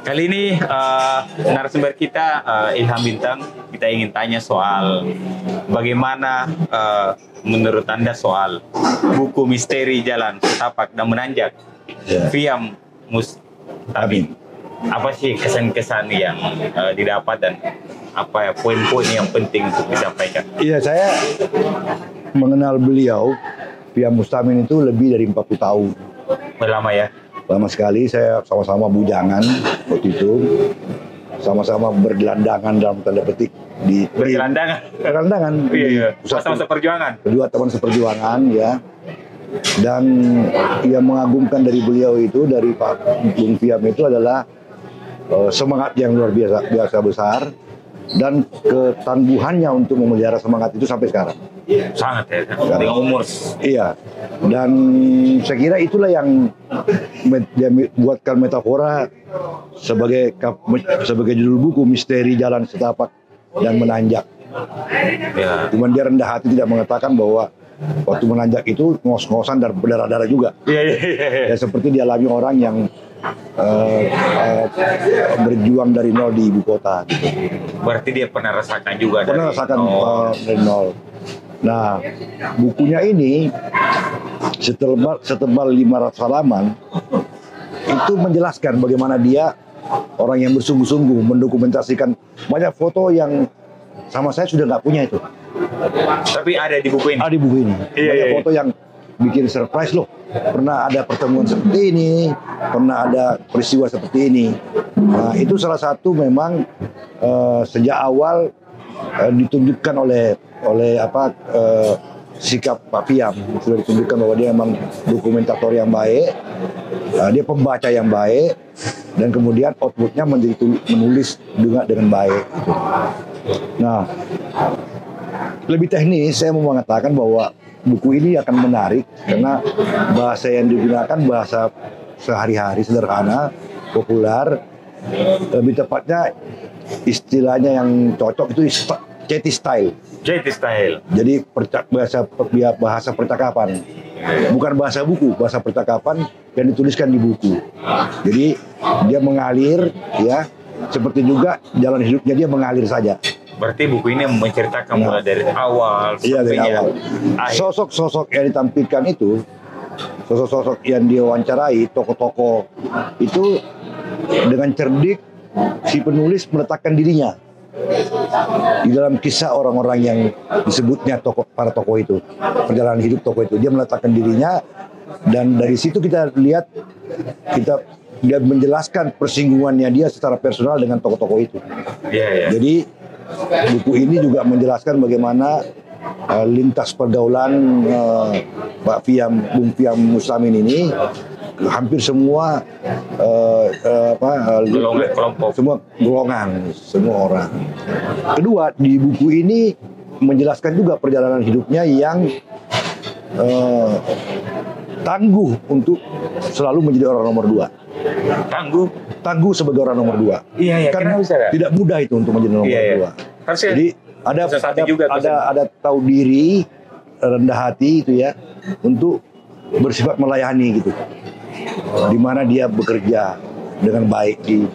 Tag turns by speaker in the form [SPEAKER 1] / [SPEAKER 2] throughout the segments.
[SPEAKER 1] Kali ini narasumber kita Ilham Bintang. Kita ingin tanya soal bagaimana menurut Anda soal buku Misteri Jalan Setapak dan Menanjak Fiam Mustamin. Apa sih kesan-kesan yang didapat dan apa ya poin-poin yang penting untuk disampaikan?
[SPEAKER 2] Iya, saya mengenal beliau, Fiam Mustamin itu lebih dari 40 tahun.
[SPEAKER 1] Lama ya?
[SPEAKER 2] Lama sekali. Saya sama-sama bujangan waktu itu, sama-sama bergelandangan dalam tanda petik di
[SPEAKER 1] bergelandangan. Iya. Sama-sama seperjuangan.
[SPEAKER 2] Kedua teman seperjuangan ya. Dan yang mengagumkan dari beliau itu, dari Pak Bung Fiam itu adalah semangat yang luar biasa besar dan ketangguhannya untuk memelihara semangat itu sampai sekarang.
[SPEAKER 1] Sangat ya, dengan umur.
[SPEAKER 2] Iya, dan saya kira itulah yang dia buatkan metafora sebagai judul buku Misteri Jalan Setapak dan Menanjak.
[SPEAKER 1] Ya.
[SPEAKER 2] Cuman dia rendah hati tidak mengatakan bahwa waktu menanjak itu ngos-ngosan dan berdarah-darah juga.
[SPEAKER 1] Iya.
[SPEAKER 2] Ya, seperti dialami orang yang berjuang dari nol di ibu kota. Gitu.
[SPEAKER 1] Berarti dia pernah rasakan juga.
[SPEAKER 2] Pernah rasakan dari nol. Nah, bukunya ini setebal 500 halaman itu menjelaskan bagaimana dia orang yang bersungguh-sungguh mendokumentasikan banyak foto yang sama saya sudah nggak punya itu.
[SPEAKER 1] Tapi ada di buku ini.
[SPEAKER 2] Ada di buku ini. Banyak foto yang bikin surprise loh. Pernah ada pertemuan seperti ini, pernah ada peristiwa seperti ini. Nah, itu salah satu memang sejak awal ditunjukkan oleh sikap Pak Fiam. Sudah ditunjukkan bahwa dia memang dokumentator yang baik, dia pembaca yang baik, dan kemudian outputnya menulis dengan baik. Gitu. Nah, lebih teknis saya mau mengatakan bahwa buku ini akan menarik karena bahasa yang digunakan bahasa sehari-hari, sederhana, populer. Lebih tepatnya istilahnya yang cocok itu chatty style.
[SPEAKER 1] Chatty style.
[SPEAKER 2] Jadi bahasa percakapan, bukan bahasa buku, bahasa percakapan yang dituliskan di buku. Jadi dia mengalir, ya, seperti juga jalan hidupnya dia mengalir saja.
[SPEAKER 1] Berarti buku ini menceritakan mulai dari awal
[SPEAKER 2] dari awal. Sosok-sosok yang ditampilkan itu, sosok-sosok yang diwawancarai, tokoh-tokoh itu dengan cerdik si penulis meletakkan dirinya di dalam kisah orang-orang yang disebutnya para tokoh itu, perjalanan hidup tokoh itu. Dia meletakkan dirinya dan dari situ kita lihat dia menjelaskan persinggungannya dia secara personal dengan tokoh-tokoh itu. Jadi buku ini juga menjelaskan bagaimana lintas pergaulan Pak Bung Fiam Mustamin ini, hampir semua
[SPEAKER 1] kelompok,
[SPEAKER 2] semua golongan, semua orang. Kedua, di buku ini menjelaskan juga perjalanan hidupnya yang tangguh untuk selalu menjadi orang nomor 2. Tangguh sebagai orang nomor 2.
[SPEAKER 1] Iya,
[SPEAKER 2] karena tidak mudah itu untuk menjadi nomor 2. Jadi ada tahu diri, rendah hati itu ya, untuk bersifat melayani gitu. Di mana dia bekerja dengan baik di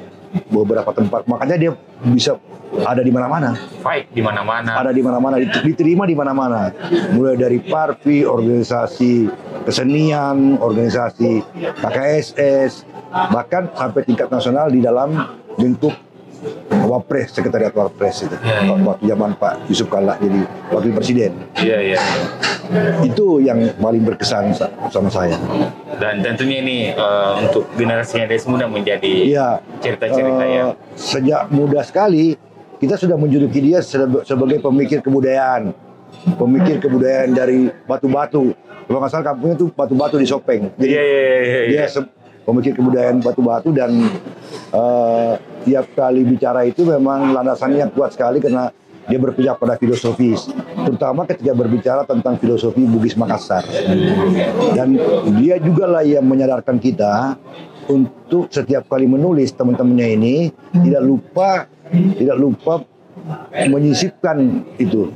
[SPEAKER 2] beberapa tempat. Makanya dia bisa ada di mana-mana.
[SPEAKER 1] Fight di mana-mana.
[SPEAKER 2] Ada di mana-mana, diterima di mana-mana. Mulai dari Parvi, organisasi kesenian, organisasi KKSS, bahkan sampai tingkat nasional di dalam bentuk Wapres, sekretariat Wapres itu. Waktu zaman Pak Yusuf Kalla jadi wakil presiden.
[SPEAKER 1] Iya.
[SPEAKER 2] Itu yang paling berkesan sama saya.
[SPEAKER 1] Dan tentunya ini untuk generasinya dia muda menjadi cerita-cerita ya.
[SPEAKER 2] Sejak muda sekali kita sudah menjuluki dia sebagai pemikir kebudayaan dari batu-batu. Kalau nggak salah kampungnya tuh batu-batu di Sopeng. Jadi dia pemikir kebudayaan batu-batu dan tiap kali bicara itu memang landasannya kuat sekali karena dia berpijak pada filosofis, terutama ketika berbicara tentang filosofi Bugis Makassar. Dan dia juga lah yang menyadarkan kita untuk setiap kali menulis teman-temannya ini tidak lupa menyisipkan itu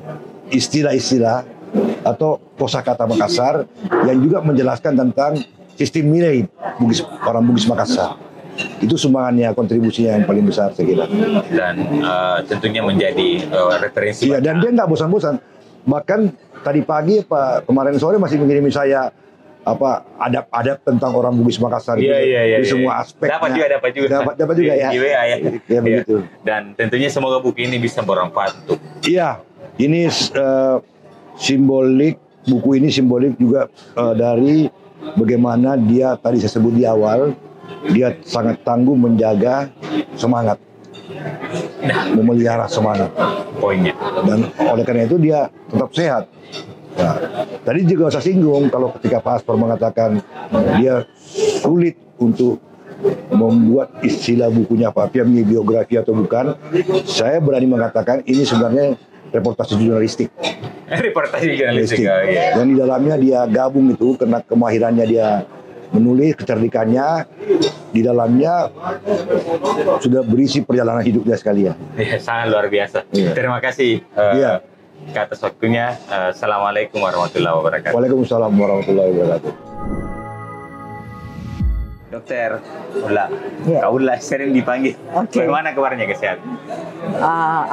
[SPEAKER 2] istilah-istilah atau kosakata Makassar yang juga menjelaskan tentang sistem nilai orang Bugis Makassar. Itu sumbangannya, kontribusinya yang paling besar saya kira.
[SPEAKER 1] Dan tentunya menjadi referensi.
[SPEAKER 2] Iya, dan dia nggak bosan-bosan. Bahkan tadi pagi kemarin sore masih mengirimi saya adab tentang orang Bugis Makassar
[SPEAKER 1] Iya,
[SPEAKER 2] di semua aspeknya.
[SPEAKER 1] Dapat juga ya.
[SPEAKER 2] Di WA ya.
[SPEAKER 1] Ya,
[SPEAKER 2] Begitu.
[SPEAKER 1] Dan tentunya semoga buku ini bisa bermanfaat untuk.
[SPEAKER 2] Iya, ini buku ini simbolik juga dari bagaimana dia tadi saya sebut di awal, dia sangat tangguh menjaga semangat, memelihara semangat.
[SPEAKER 1] Poinnya.
[SPEAKER 2] Dan oleh karena itu dia tetap sehat. Nah, tadi juga saya singgung kalau ketika Pak Aspar mengatakan dia sulit untuk membuat istilah bukunya Pak Fiam ini biografi atau bukan, saya berani mengatakan ini sebenarnya reportase jurnalistik.
[SPEAKER 1] Reportase jurnalistik.
[SPEAKER 2] Dan di dalamnya dia gabung itu karena kemahirannya dia menulis, kecerdikannya di dalamnya sudah berisi perjalanan hidup dia sekalian.
[SPEAKER 1] Ya, sangat luar biasa.
[SPEAKER 2] Iya.
[SPEAKER 1] Terima kasih atas waktunya. Assalamualaikum warahmatullahi wabarakatuh.
[SPEAKER 2] Waalaikumsalam warahmatullahi wabarakatuh.
[SPEAKER 1] Dokter Ulla,
[SPEAKER 3] Ya.
[SPEAKER 1] Kak Ulla sering dipanggil.
[SPEAKER 3] Oke.
[SPEAKER 1] Bagaimana kabarnya kesehatan?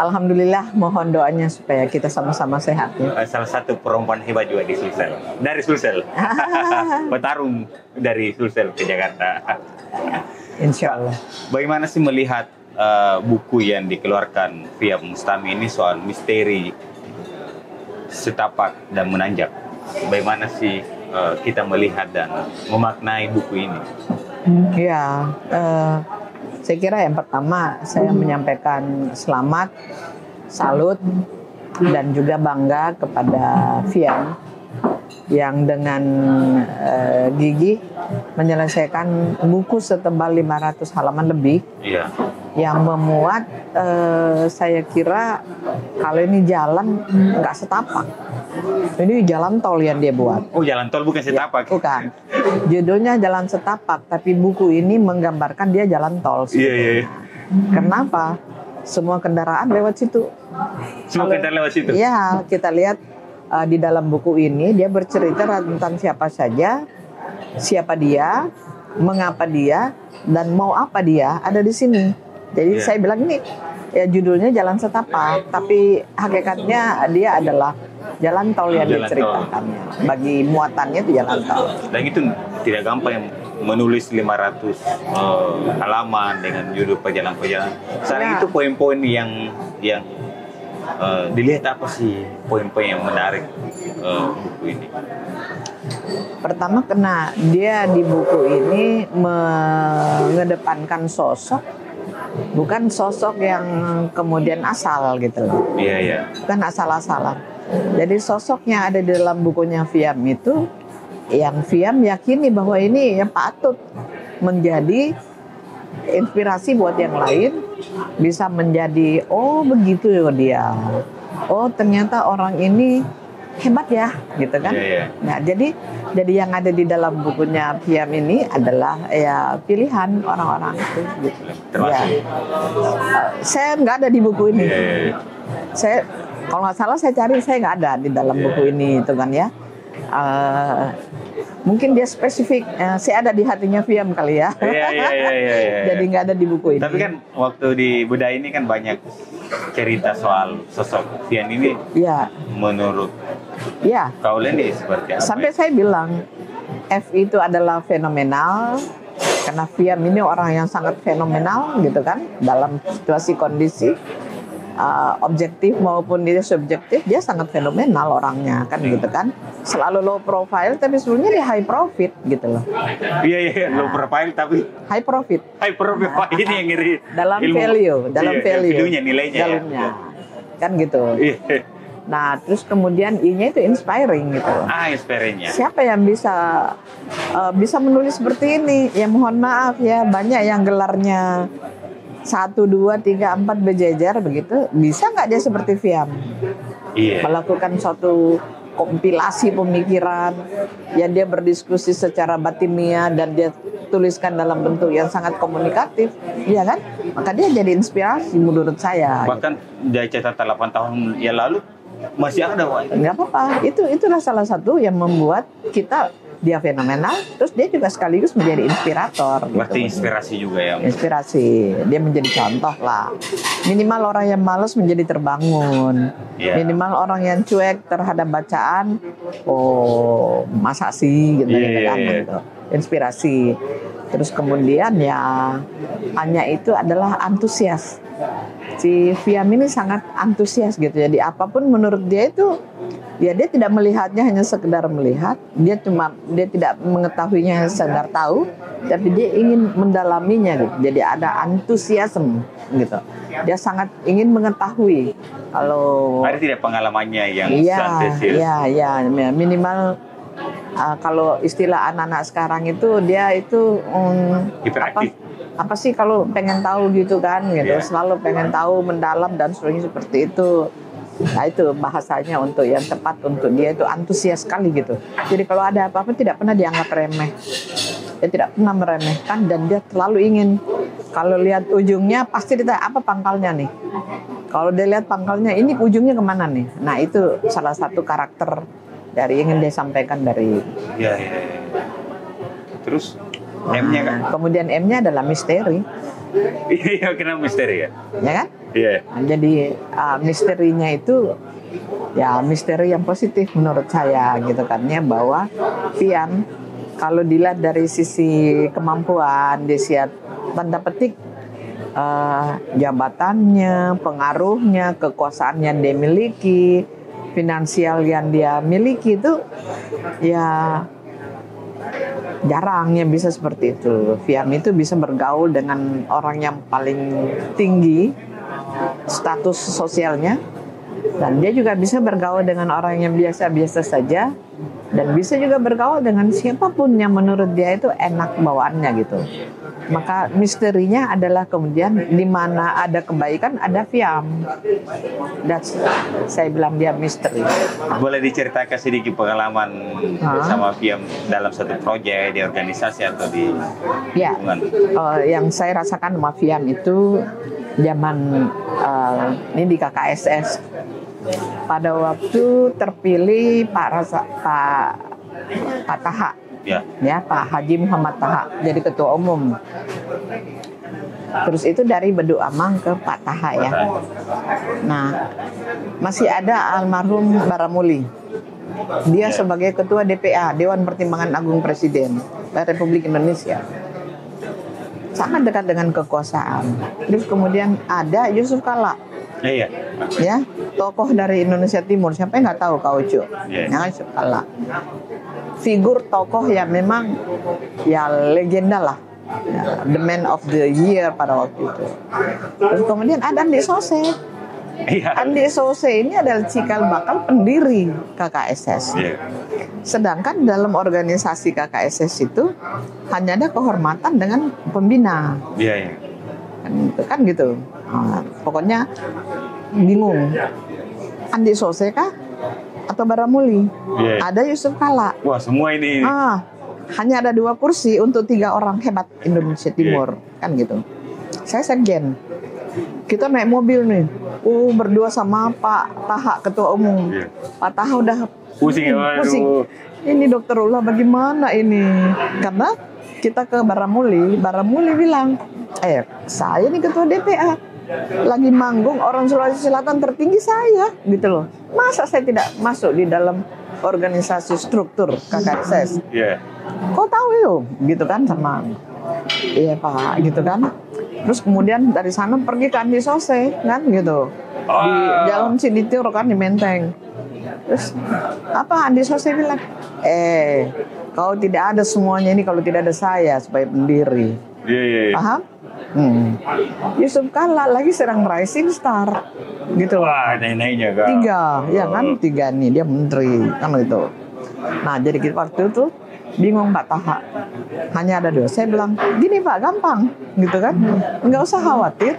[SPEAKER 3] Alhamdulillah, mohon doanya supaya kita sama-sama sehat ya.
[SPEAKER 1] Salah satu perempuan hebat juga di Sulsel. Dari Sulsel. Petarung dari Sulsel ke Jakarta.
[SPEAKER 3] Insya Allah.
[SPEAKER 1] Bagaimana sih melihat buku yang dikeluarkan Fiam Mustami ini soal misteri setapak dan menanjak? Bagaimana sih kita melihat dan memaknai buku ini?
[SPEAKER 3] Ya, saya kira yang pertama saya menyampaikan selamat, salut, dan juga bangga kepada Fiam yang dengan gigih menyelesaikan buku setebal 500 halaman lebih.
[SPEAKER 1] Iya.
[SPEAKER 3] Yang memuat saya kira kalau ini jalan nggak setapak. Ini jalan tol yang dia buat.
[SPEAKER 1] Oh, jalan tol bukan setapak.
[SPEAKER 3] Bukan. Judulnya Jalan Setapak, tapi buku ini menggambarkan dia jalan tol.
[SPEAKER 1] Iya.
[SPEAKER 3] Kenapa? Semua kendaraan lewat situ.
[SPEAKER 1] Semua kendaraan lewat situ.
[SPEAKER 3] Iya, kita lihat di dalam buku ini dia bercerita tentang siapa saja, siapa dia, mengapa dia, dan mau apa dia ada di sini. Jadi saya bilang ini ya judulnya Jalan Setapak, tapi hakikatnya dia adalah jalan tol yang
[SPEAKER 1] Jalan
[SPEAKER 3] diceritakannya. Bagi muatannya itu jalan tol.
[SPEAKER 1] Dan itu tidak gampang menulis 500 halaman dengan judul perjalanan-perjalanan. Sekarang itu poin-poin yang dilihat apa sih poin-poin yang menarik buku ini?
[SPEAKER 3] Pertama karena dia di buku ini mengedepankan sosok, bukan sosok yang kemudian asal gitu loh.
[SPEAKER 1] Iya.
[SPEAKER 3] Bukan asal-asalan. Jadi sosok yang ada di dalam bukunya Fiam itu yang Fiam yakini bahwa ini yang patut menjadi inspirasi buat yang lain, bisa menjadi oh begitu ya dia. Oh ternyata orang ini hebat ya, gitu kan?
[SPEAKER 1] Iya.
[SPEAKER 3] Nah jadi yang ada di dalam bukunya Fiam ini adalah ya pilihan orang-orang itu. Gitu.
[SPEAKER 1] Termasuk.
[SPEAKER 3] Ya. Saya nggak ada di buku ini.
[SPEAKER 1] Iya.
[SPEAKER 3] Saya kalau nggak salah saya cari, saya nggak ada di dalam buku ini itu kan ya. Mungkin dia spesifik, saya ada di hatinya Fiam kali ya.
[SPEAKER 1] Iya.
[SPEAKER 3] Jadi nggak ada di buku ini.
[SPEAKER 1] Tapi kan waktu di Budaya ini kan banyak cerita soal sosok Fiam ini.
[SPEAKER 3] Ya,
[SPEAKER 1] Menurut
[SPEAKER 3] ya.
[SPEAKER 1] Kak Ulla ini seperti apa?
[SPEAKER 3] Sampai saya bilang F itu adalah fenomenal karena Fiam ini orang yang sangat fenomenal gitu kan dalam situasi kondisi. Objektif maupun dia subjektif, dia sangat fenomenal orangnya kan gitu kan, selalu low profile tapi sebenarnya dia high profit gitu loh.
[SPEAKER 1] Iya, low profile tapi
[SPEAKER 3] High profit
[SPEAKER 1] high profile ini yang ngeri
[SPEAKER 3] dalam
[SPEAKER 1] ilmu.
[SPEAKER 3] value, dalam
[SPEAKER 1] Iya,
[SPEAKER 3] value,
[SPEAKER 1] nilainya
[SPEAKER 3] dalamnya kan gitu.
[SPEAKER 1] Iya.
[SPEAKER 3] Nah terus kemudian I-nya itu inspiring gitu.
[SPEAKER 1] Inspiring-nya.
[SPEAKER 3] Siapa yang bisa menulis seperti ini? Ya mohon maaf ya, banyak yang gelarnya 1, 2, 3, 4 berjejer begitu. Bisa nggak dia seperti Fiam?
[SPEAKER 1] Iya.
[SPEAKER 3] Melakukan suatu kompilasi pemikiran yang dia berdiskusi secara batiniah dan dia tuliskan dalam bentuk yang sangat komunikatif, ya kan? Maka dia jadi inspirasi menurut saya.
[SPEAKER 1] Bahkan dari catatan 8 tahun yang lalu masih ada, Wak.
[SPEAKER 3] Nggak apa-apa. Itulah salah satu yang membuat kita dia fenomenal, terus dia juga sekaligus menjadi inspirator.
[SPEAKER 1] Berarti
[SPEAKER 3] gitu.
[SPEAKER 1] inspirasi juga ya.
[SPEAKER 3] Inspirasi, dia menjadi contoh lah. Minimal orang yang malas menjadi terbangun.
[SPEAKER 1] Iya.
[SPEAKER 3] Minimal orang yang cuek terhadap bacaan, oh masa sih gitu,
[SPEAKER 1] Iya,
[SPEAKER 3] kan,
[SPEAKER 1] iya.
[SPEAKER 3] gitu. Inspirasi. Terus kemudian ya Anya itu adalah antusias. Si Fiam ini sangat antusias gitu. Jadi apapun menurut dia itu ya dia tidak melihatnya hanya sekedar melihat, dia tidak mengetahuinya hanya sekedar tahu, tapi dia ingin mendalaminya gitu. Jadi ada antusiasme gitu. Dia sangat ingin mengetahui. Kalau
[SPEAKER 1] Ada tidak pengalamannya yang
[SPEAKER 3] iya,
[SPEAKER 1] santai?
[SPEAKER 3] iya, minimal kalau istilah anak-anak sekarang itu dia itu
[SPEAKER 1] Hiperaktif.
[SPEAKER 3] apa sih kalau pengen tahu gitu kan gitu,
[SPEAKER 1] Iya.
[SPEAKER 3] selalu pengen tahu mendalam dan sebagainya seperti itu. Nah itu bahasanya untuk yang tepat untuk dia itu antusias sekali gitu. Jadi kalau ada apa-apa tidak pernah dianggap remeh. Dia tidak pernah meremehkan dan dia selalu ingin kalau lihat ujungnya pasti ditanya apa pangkalnya nih. Kalau dia lihat pangkalnya ini ujungnya kemana nih. Nah itu salah satu karakter dari ingin dia sampaikan dari.
[SPEAKER 1] Iya. Terus M-nya kan?
[SPEAKER 3] Kemudian M-nya adalah misteri,
[SPEAKER 1] Iya, kenapa misteri ya?
[SPEAKER 3] ya kan?
[SPEAKER 1] Iya.
[SPEAKER 3] Nah, jadi misterinya itu ya misteri yang positif menurut saya gitu kan ya, bahwa Fiam kalau dilihat dari sisi kemampuan, dilihat tanda petik jabatannya, pengaruhnya, kekuasaan yang dia miliki, finansial yang dia miliki itu ya jarang yang bisa seperti itu. Fiam itu bisa bergaul dengan orang yang paling tinggi status sosialnya, dan dia juga bisa bergaul dengan orang yang biasa-biasa saja, dan bisa juga bergaul dengan siapapun yang menurut dia itu enak bawaannya gitu. Maka misterinya adalah kemudian di mana ada kebaikan ada Fiam. Saya bilang dia misteri.
[SPEAKER 1] Boleh diceritakan sedikit pengalaman bersama Fiam dalam satu proyek di organisasi atau di
[SPEAKER 3] Ya,
[SPEAKER 1] lingkungan?
[SPEAKER 3] yang saya rasakan sama Fiam itu zaman ini di KKSS. Pada waktu terpilih Pak Taha,
[SPEAKER 1] Ya.
[SPEAKER 3] Pak Haji Muhammad Taha jadi ketua umum. Terus itu dari Bedu Amang ke Pak Taha ya. Nah, masih ada almarhum Baramuli. Dia sebagai ketua DPA, Dewan Pertimbangan Agung Presiden Republik Indonesia. Sangat dekat dengan kekuasaan. Terus kemudian ada Yusuf Kala.
[SPEAKER 1] Iya.
[SPEAKER 3] Ya, tokoh dari Indonesia Timur. Siapa yang nggak tahu Kak Ucu?
[SPEAKER 1] Yeah.
[SPEAKER 3] Ya, Yusuf Kala. Figur tokoh yang memang ya legenda lah. Ya, the man of the year pada waktu itu. Terus kemudian ada Andi Sose.
[SPEAKER 1] Iya.
[SPEAKER 3] Andi Sose ini adalah cikal bakal pendiri KKSS.
[SPEAKER 1] Iya.
[SPEAKER 3] Sedangkan dalam organisasi KKSS itu hanya ada kehormatan dengan pembina.
[SPEAKER 1] Iya.
[SPEAKER 3] Kan gitu. Nah, pokoknya bingung. Andi Sose kah atau Baramuli?
[SPEAKER 1] Iya.
[SPEAKER 3] Ada Yusuf Kala.
[SPEAKER 1] Wah, semua ini.
[SPEAKER 3] Hanya ada 2 kursi untuk 3 orang hebat Indonesia Timur, kan gitu. Saya sekjen. Kita naik mobil nih, berdua sama Pak Taha ketua umum.
[SPEAKER 1] Iya.
[SPEAKER 3] Pak Taha udah
[SPEAKER 1] Pusing ya, waduh.
[SPEAKER 3] pusing. Ini Dokter Ullah bagaimana ini? Karena kita ke Baramuli bilang, saya nih ketua DPA, lagi manggung orang Sulawesi Selatan tertinggi saya, gitu loh. Masa saya tidak masuk di dalam organisasi struktur KKSS?
[SPEAKER 1] Iya.
[SPEAKER 3] Kok tahu yuk, gitu kan sama, iya Pak, gitu kan. Terus kemudian dari sana pergi ke Andi Sose, kan gitu, di Jalan Sinitir kan di Menteng. Terus apa Andi Sose bilang, kau tidak ada semuanya ini kalau tidak ada saya sebagai pendiri.
[SPEAKER 1] Iya.
[SPEAKER 3] Paham? Yusuf Kala lagi sedang rising star, gitu.
[SPEAKER 1] Wah, naik-naiknya kak.
[SPEAKER 3] 3, ya kan 3 nih dia menteri kan gitu. Nah jadi waktu itu bingung Pak Taha, hanya ada 2. Saya bilang gini Pak, gampang gitu kan, nggak usah khawatir.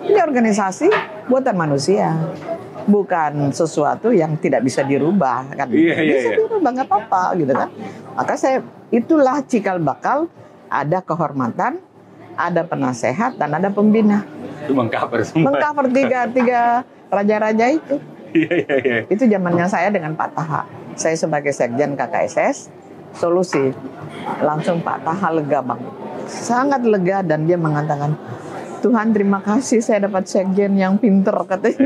[SPEAKER 3] Ini organisasi buatan manusia, bukan sesuatu yang tidak bisa dirubah kan. Bisa dirubah nggak apa-apa gitu kan. Maka itulah cikal bakal ada kehormatan, ada penasehat dan ada pembina.
[SPEAKER 1] Itu mengcover semua.
[SPEAKER 3] Mengcover tiga raja-raja itu.
[SPEAKER 1] Iya.
[SPEAKER 3] Itu zamannya saya dengan Pak Taha. Saya sebagai sekjen KKSS, solusi. Langsung Pak Taha lega banget, sangat lega, dan dia mengatakan, Tuhan terima kasih saya dapat sekjen yang pinter, katanya.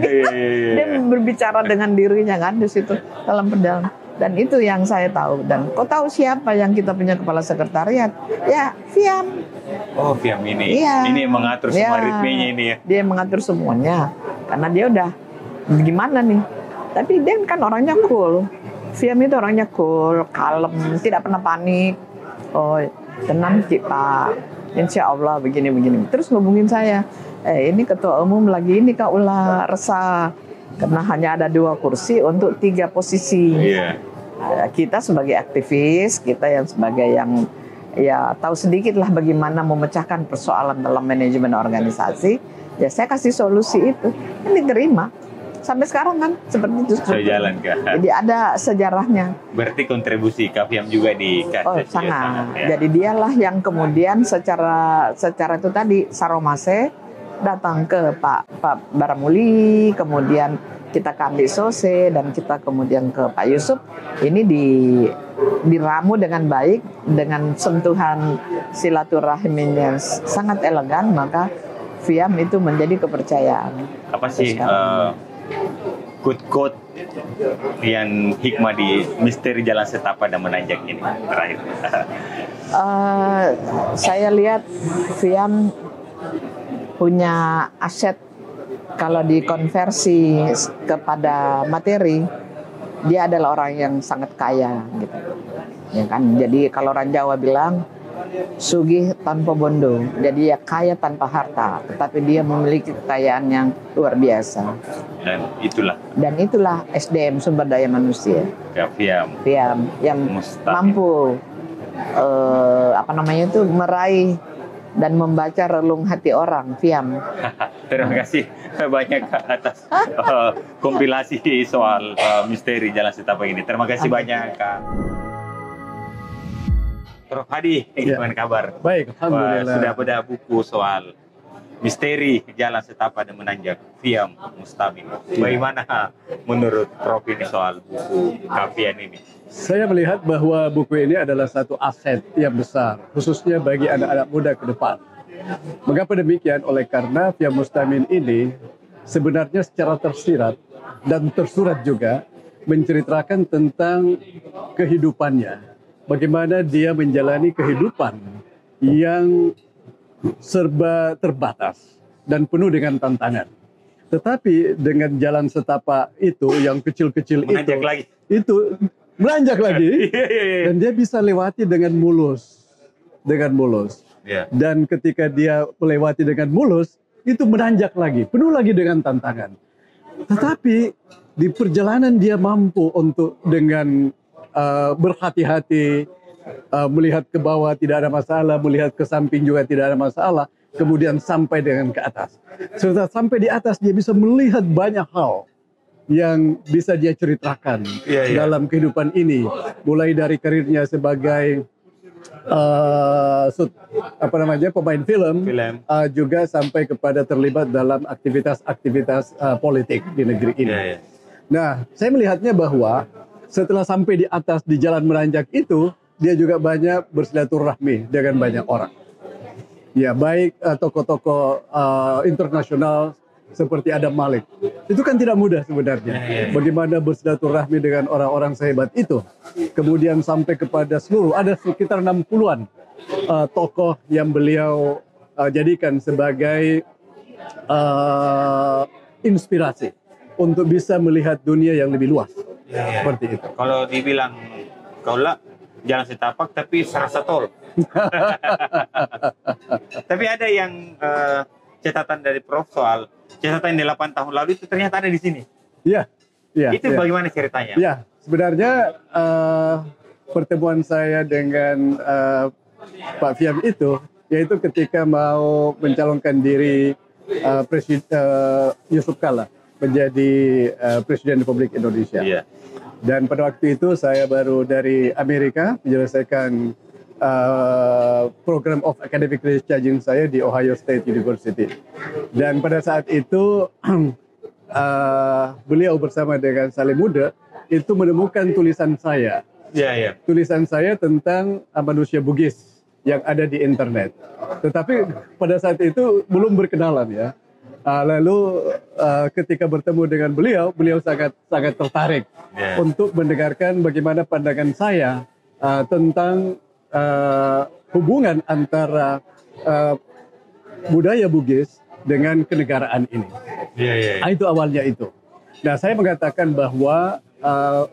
[SPEAKER 3] Dia berbicara dengan dirinya kan di situ dalam pedang. Dan itu yang saya tahu. Dan kau tahu siapa yang kita punya kepala sekretariat? Ya, Fiam.
[SPEAKER 1] Oh, Fiam ini.
[SPEAKER 3] Iya.
[SPEAKER 1] Ini yang mengatur semua
[SPEAKER 3] Ya,
[SPEAKER 1] ritmenya ini ya.
[SPEAKER 3] Dia yang mengatur semuanya. Karena dia udah gimana nih. Tapi dia kan orangnya cool. Fiam itu orangnya cool, kalem, tidak pernah panik. Oh, tenang Cik Pak. Insya Allah begini-begini. Terus ngubungin saya. Ini ketua umum lagi ini Kak Ula resah. Karena hanya ada 2 kursi untuk 3 posisi.
[SPEAKER 1] Iya.
[SPEAKER 3] Kita sebagai aktivis, kita yang sebagai yang ya tahu sedikit lah bagaimana memecahkan persoalan dalam manajemen organisasi. Ya saya kasih solusi itu, ini diterima. Sampai sekarang kan seperti itu.
[SPEAKER 1] Sejalan Kak.
[SPEAKER 3] Jadi ada sejarahnya.
[SPEAKER 1] Berarti kontribusi Kak Fiam juga di
[SPEAKER 3] Oh sangat. Jadi dialah yang kemudian secara itu tadi Saromase datang ke Pak Baramuli, kemudian kita ke Andi Sose, dan kita kemudian ke Pak Yusuf. Ini diramu dengan baik, dengan sentuhan silaturahminya sangat elegan, maka Fiam itu menjadi kepercayaan.
[SPEAKER 1] Apa sih quote yang hikmah di misteri jalan setapak dan menanjak ini terakhir?
[SPEAKER 3] Saya lihat Fiam punya aset, kalau dikonversi kepada materi, dia adalah orang yang sangat kaya gitu. Ya kan? Jadi kalau orang Jawa bilang sugih tanpa bondo. Jadi ya kaya tanpa harta, tetapi dia memiliki kekayaan yang luar biasa. Dan itulah SDM, sumber daya manusia.
[SPEAKER 1] Fiam
[SPEAKER 3] yang
[SPEAKER 1] Mustami.
[SPEAKER 3] mampu meraih dan membaca relung hati orang. Fiam.
[SPEAKER 1] Terima kasih banyak Kak atas kompilasi soal misteri jalan setapak ini. Terima kasih banyak Kak. Prof Hadi, gimana kabar?
[SPEAKER 4] Baik, alhamdulillah.
[SPEAKER 1] Sudah ada buku soal misteri jalan setapak dan menanjak, Fiam Mustami. Bagaimana menurut Prof ini soal buku Kak Fiam ini?
[SPEAKER 4] Saya melihat bahwa buku ini adalah satu aset yang besar, khususnya bagi anak-anak muda ke depan. Mengapa demikian? Oleh karena Fiam Mustami ini sebenarnya secara tersirat dan tersurat juga menceritakan tentang kehidupannya. Bagaimana dia menjalani kehidupan yang serba terbatas dan penuh dengan tantangan. Tetapi dengan jalan setapak itu yang kecil-kecil itu menanjak lagi, dan dia bisa lewati dengan mulus, Dan ketika dia melewati dengan mulus, itu menanjak lagi, penuh lagi dengan tantangan. Tetapi di perjalanan dia mampu untuk dengan berhati-hati, melihat ke bawah tidak ada masalah, melihat ke samping juga tidak ada masalah, kemudian sampai dengan ke atas. Setelah sampai di atas, dia bisa melihat banyak hal yang bisa dia ceritakan dalam kehidupan ini, mulai dari karirnya sebagai pemain film. Juga sampai kepada terlibat dalam aktivitas-aktivitas politik di negeri ini. Nah, saya melihatnya bahwa setelah sampai di atas di jalan menanjak itu, dia juga banyak bersilaturahmi dengan banyak orang. Ya, baik tokoh-tokoh internasional seperti Adam Malik. Itu kan tidak mudah sebenarnya. Bagaimana bersilaturahmi dengan orang-orang sehebat itu. Kemudian sampai kepada ada sekitar 60-an tokoh yang beliau jadikan sebagai inspirasi untuk bisa melihat dunia yang lebih luas. Seperti itu.
[SPEAKER 1] Kalau dibilang kaulah jalan setapak tapi serasa tol. Tapi ada yang catatan dari Prof soal catatan 8 tahun lalu itu ternyata ada di sini.
[SPEAKER 4] Iya.
[SPEAKER 1] Itu bagaimana ceritanya?
[SPEAKER 4] Ya, sebenarnya pertemuan saya dengan Pak Fiam itu, yaitu ketika mau mencalonkan diri Yusuf Kala menjadi Presiden Republik Indonesia. Dan pada waktu itu saya baru dari Amerika menyelesaikan program of academic research saya di Ohio State University. Dan pada saat itu beliau bersama dengan Salim Muda itu menemukan tulisan saya Tulisan saya tentang manusia Bugis yang ada di internet. Tetapi pada saat itu belum berkenalan ya. Lalu ketika bertemu dengan beliau, beliau sangat tertarik untuk mendengarkan bagaimana pandangan saya tentang hubungan antara budaya Bugis dengan kenegaraan ini. Itu awalnya itu. Nah, saya mengatakan bahwa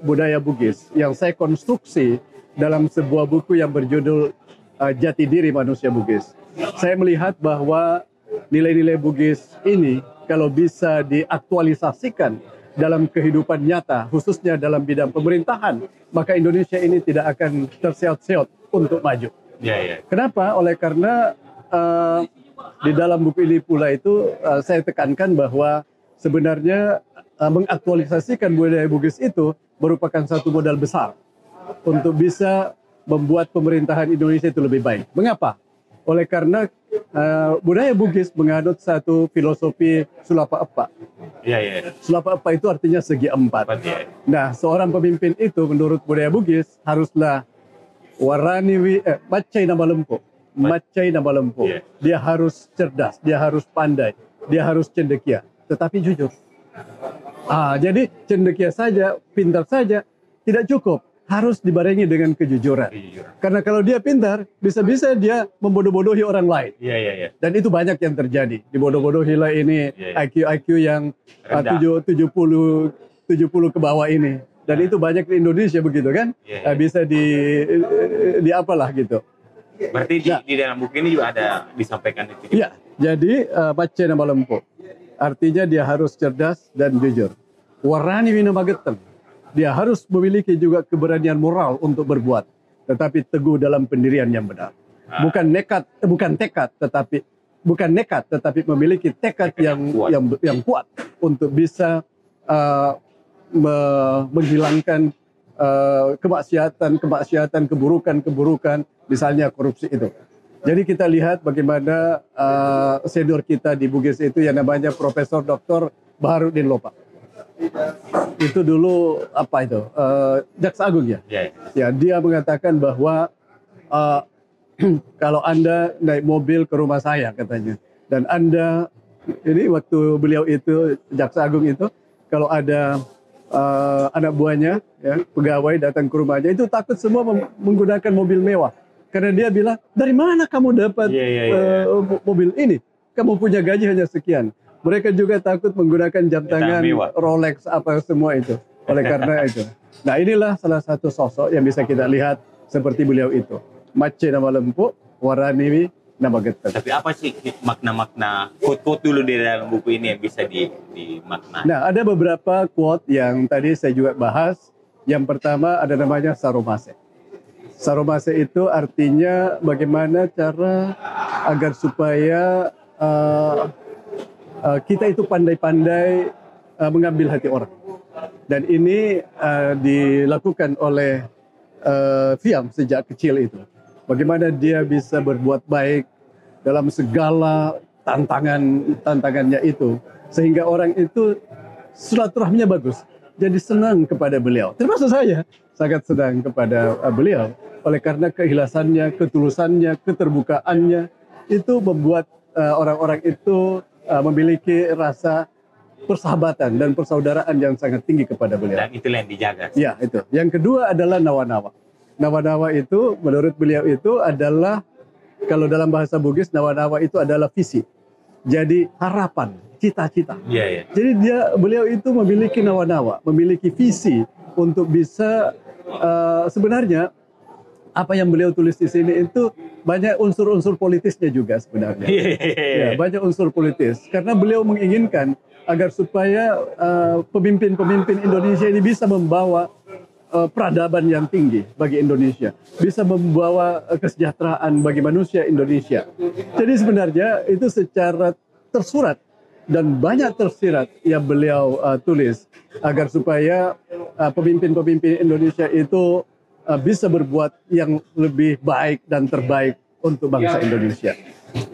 [SPEAKER 4] budaya Bugis yang saya konstruksi dalam sebuah buku yang berjudul Jati Diri Manusia Bugis. Saya melihat bahwa nilai-nilai Bugis ini kalau bisa diaktualisasikan dalam kehidupan nyata, khususnya dalam bidang pemerintahan, maka Indonesia ini tidak akan terseot-seot untuk maju. Kenapa? Oleh karena di dalam buku ini pula itu saya tekankan bahwa sebenarnya mengaktualisasikan budaya Bugis itu merupakan satu modal besar untuk bisa membuat pemerintahan Indonesia itu lebih baik. Mengapa? Oleh karena budaya Bugis menganut satu filosofi Sulapa Epa. Sulapa Epa itu artinya segi empat. Nah, seorang pemimpin itu menurut budaya Bugis haruslah macai nama lempo. Macai nama lempo. Dia harus cerdas, dia harus pandai, dia harus cendekia, tetapi jujur. Jadi cendekia saja, pintar saja tidak cukup. Harus dibarengi dengan kejujuran. Karena kalau dia pintar, bisa-bisa dia membodoh-bodohi orang lain. Dan itu banyak yang terjadi. Dibodoh-bodohi lah ini IQ yang 70 ke bawah ini. Dan itu banyak di Indonesia begitu kan? Bisa di apalah gitu.
[SPEAKER 1] Berarti di dalam buku ini juga ada disampaikan itu.
[SPEAKER 4] Iya. Jadi baca nama lempo. Artinya dia harus cerdas dan jujur. Warani wina mageteng. Dia harus memiliki juga keberanian moral untuk berbuat, tetapi teguh dalam pendirian yang benar. Bukan nekat, tetapi memiliki tekad yang kuat untuk bisa menghilangkan kemaksiatan, keburukan, misalnya korupsi itu. Jadi kita lihat bagaimana senior kita di Bugis itu yang namanya Profesor Dr. Baharudin Lopa. Itu dulu Jaksa Agung ya. Ya, dia mengatakan bahwa kalau Anda naik mobil ke rumah saya katanya, dan Anda ini waktu beliau itu Jaksa Agung itu, kalau ada anak buahnya ya, pegawai datang ke rumahnya itu takut semua menggunakan mobil mewah. Karena dia bilang, dari mana kamu dapat mobil ini? Kamu punya gaji hanya sekian. Mereka juga takut menggunakan jam tangan Rolex apa semua itu. Oleh karena itu. Nah, inilah salah satu sosok yang bisa kita lihat seperti beliau itu. Macai nama lempu, warani nama geteng.
[SPEAKER 1] Tapi apa sih makna-makna quote-quote dulu di dalam buku ini yang bisa dimaknai?
[SPEAKER 4] Nah, ada beberapa quote yang tadi saya juga bahas. Yang pertama ada namanya saromase. Saromase itu artinya bagaimana cara agar supaya kita itu pandai-pandai mengambil hati orang. Dan ini dilakukan oleh Fiam sejak kecil itu. Bagaimana dia bisa berbuat baik dalam segala tantangannya itu. Sehingga orang itu silaturahminya bagus. Jadi senang kepada beliau. Termasuk saya sangat senang kepada beliau. Oleh karena keikhlasannya, ketulusannya, keterbukaannya. Itu membuat orang-orang itu memiliki rasa persahabatan dan persaudaraan yang sangat tinggi kepada beliau.
[SPEAKER 1] Dan itulah yang dijaga.
[SPEAKER 4] Ya, itu. Yang kedua adalah nawa-nawa. Nawa-nawa itu menurut beliau itu adalah, kalau dalam bahasa Bugis, nawa-nawa itu adalah visi. Jadi harapan, cita-cita. Jadi beliau itu memiliki nawa-nawa, memiliki visi untuk bisa sebenarnya apa yang beliau tulis di sini itu banyak unsur-unsur politisnya juga sebenarnya. Ya, banyak unsur politis. Karena beliau menginginkan agar supaya pemimpin-pemimpin Indonesia ini bisa membawa peradaban yang tinggi bagi Indonesia. Bisa membawa kesejahteraan bagi manusia Indonesia. Jadi sebenarnya itu secara tersurat dan banyak tersirat yang beliau tulis agar supaya pemimpin-pemimpin Indonesia itu bisa berbuat yang lebih baik dan terbaik untuk bangsa Indonesia.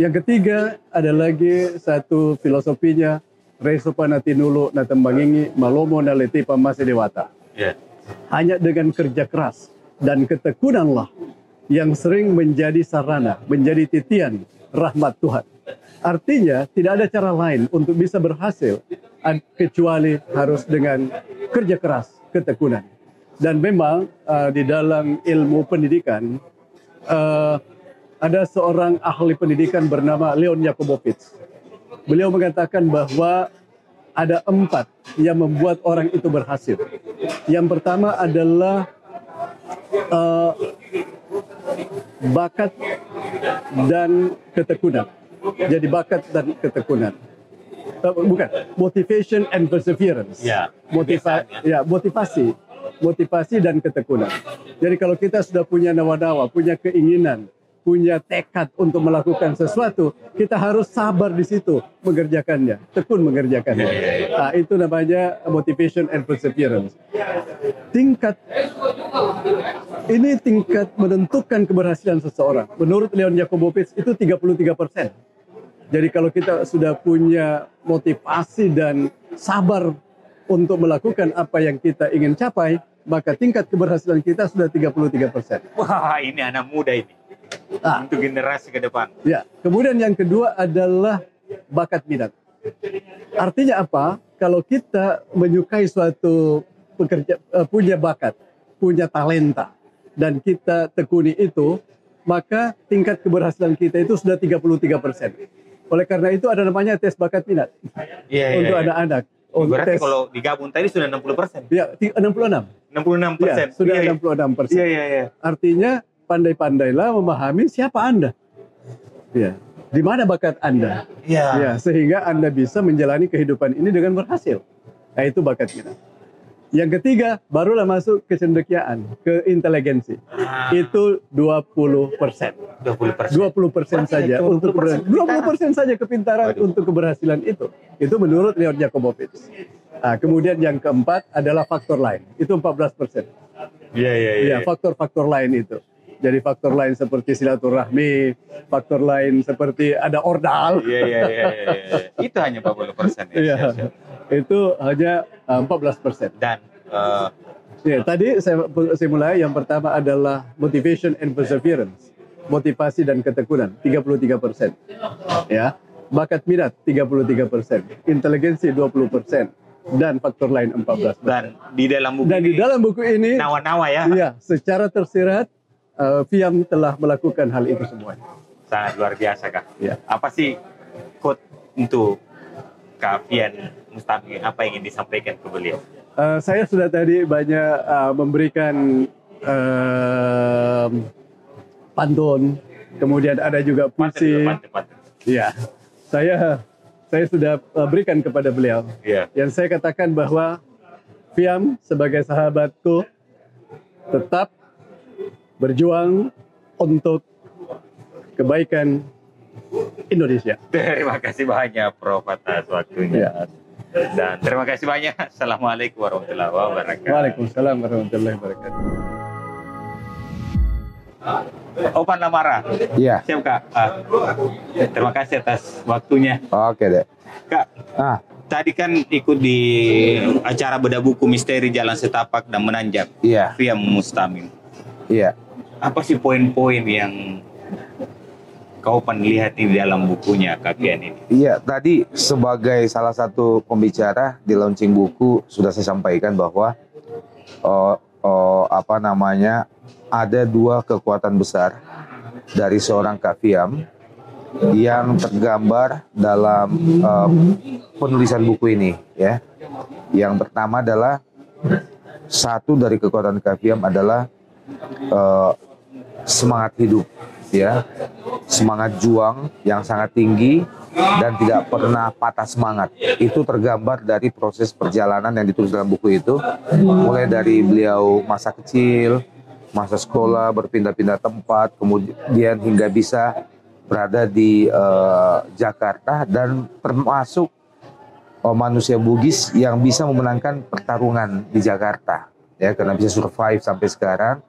[SPEAKER 4] Yang ketiga ada lagi satu filosofinya, Resopa natinulu natembangingi malomo naleti pamase dewata. Hanya dengan kerja keras dan ketekunanlah yang sering menjadi sarana, menjadi titian rahmat Tuhan. Artinya tidak ada cara lain untuk bisa berhasil kecuali harus dengan kerja keras, ketekunan. Dan memang di dalam ilmu pendidikan ada seorang ahli pendidikan bernama Leon Yakubowicz. Beliau mengatakan bahwa ada 4 yang membuat orang itu berhasil. Yang pertama adalah bakat dan ketekunan. Jadi bakat dan ketekunan. Bukan, motivation and perseverance.
[SPEAKER 1] Ya,
[SPEAKER 4] motivasi dan ketekunan. Jadi kalau kita sudah punya nawa-nawa, punya keinginan, punya tekad untuk melakukan sesuatu, kita harus sabar di situ mengerjakannya, tekun mengerjakannya. Nah, itu namanya motivation and perseverance. Tingkat menentukan keberhasilan seseorang. Menurut Leon Yakubowicz itu 33%. Jadi kalau kita sudah punya motivasi dan sabar untuk melakukan apa yang kita ingin capai, maka tingkat keberhasilan kita sudah 33%.
[SPEAKER 1] Wah, ini anak muda ini. Untuk generasi ke depan.
[SPEAKER 4] Ya, kemudian yang kedua adalah bakat minat. Artinya apa? Kalau kita menyukai suatu pekerja, punya bakat, punya talenta, dan kita tekuni itu, maka tingkat keberhasilan kita itu sudah 33%. Oleh karena itu ada namanya tes bakat minat untuk anak-anak.
[SPEAKER 1] Berarti kalau digabung tadi sudah 60%.
[SPEAKER 4] Ya, 66.
[SPEAKER 1] 66%.
[SPEAKER 4] Ya, sudah 66%.
[SPEAKER 1] Iya.
[SPEAKER 4] Artinya pandai-pandailah memahami siapa Anda. Ya, di mana bakat Anda. Ya, sehingga Anda bisa menjalani kehidupan ini dengan berhasil. Nah, itu bakat kita. Yang ketiga, barulah masuk kecendekiaan, ke inteligensi. Itu 20%. 20% saja untuk 20% saja kepintaran untuk keberhasilan itu. Itu menurut Leon Yakubowicz. Nah, kemudian yang keempat adalah faktor lain. Itu 14%. Iya, faktor-faktor lain itu. Jadi faktor lain seperti silaturahmi, faktor lain seperti ada ordal.
[SPEAKER 1] Iya. Itu hanya 40%.
[SPEAKER 4] Iya. Itu hanya 14%.
[SPEAKER 1] Dan
[SPEAKER 4] ya, tadi saya mulai yang pertama adalah motivation and perseverance. Motivasi dan ketekunan 33%. Ya. Bakat minat 33%, inteligensi 20%, dan faktor lain 14%.
[SPEAKER 1] Dan di dalam buku ini nawa-nawa ya.
[SPEAKER 4] Iya, secara tersirat Fiam telah melakukan hal itu semuanya.
[SPEAKER 1] Sangat luar biasa, Kak.
[SPEAKER 4] Ya.
[SPEAKER 1] Apa sih quote untuk Kak Fiam Mustami, apa yang ingin disampaikan ke beliau?
[SPEAKER 4] Saya sudah tadi banyak memberikan pantun, kemudian ada juga puisi. Ya, saya sudah berikan kepada beliau. Yang saya katakan bahwa Fiam sebagai sahabatku tetap berjuang untuk kebaikan Indonesia.
[SPEAKER 1] Terima kasih banyak Prof atas waktunya. Dan terima kasih banyak. Assalamualaikum warahmatullahi wabarakatuh.
[SPEAKER 4] Waalaikumsalam warahmatullahi wabarakatuh.
[SPEAKER 1] Opan Lamara.
[SPEAKER 2] Iya.
[SPEAKER 1] Siap, Kak. Terima kasih atas waktunya.
[SPEAKER 2] Oke deh.
[SPEAKER 1] Kak, tadi kan ikut di acara bedah buku misteri Jalan Setapak dan Menanjak.
[SPEAKER 2] Iya.
[SPEAKER 1] Fiam Mustami.
[SPEAKER 2] Iya.
[SPEAKER 1] Apa sih poin-poin yang kau lihat di dalam bukunya Kak Fiam ini?
[SPEAKER 2] Iya, tadi sebagai salah satu pembicara di launching buku sudah saya sampaikan bahwa ada 2 kekuatan besar dari seorang Kak Fiam yang tergambar dalam penulisan buku ini, ya. Yang pertama adalah satu dari kekuatan Kak Fiam adalah semangat hidup, ya, semangat juang yang sangat tinggi dan tidak pernah patah semangat. Itu tergambar dari proses perjalanan yang ditulis dalam buku itu, mulai dari beliau masa kecil, masa sekolah, berpindah-pindah tempat, kemudian hingga bisa berada di Jakarta, dan termasuk manusia Bugis yang bisa memenangkan pertarungan di Jakarta, ya, karena bisa survive sampai sekarang,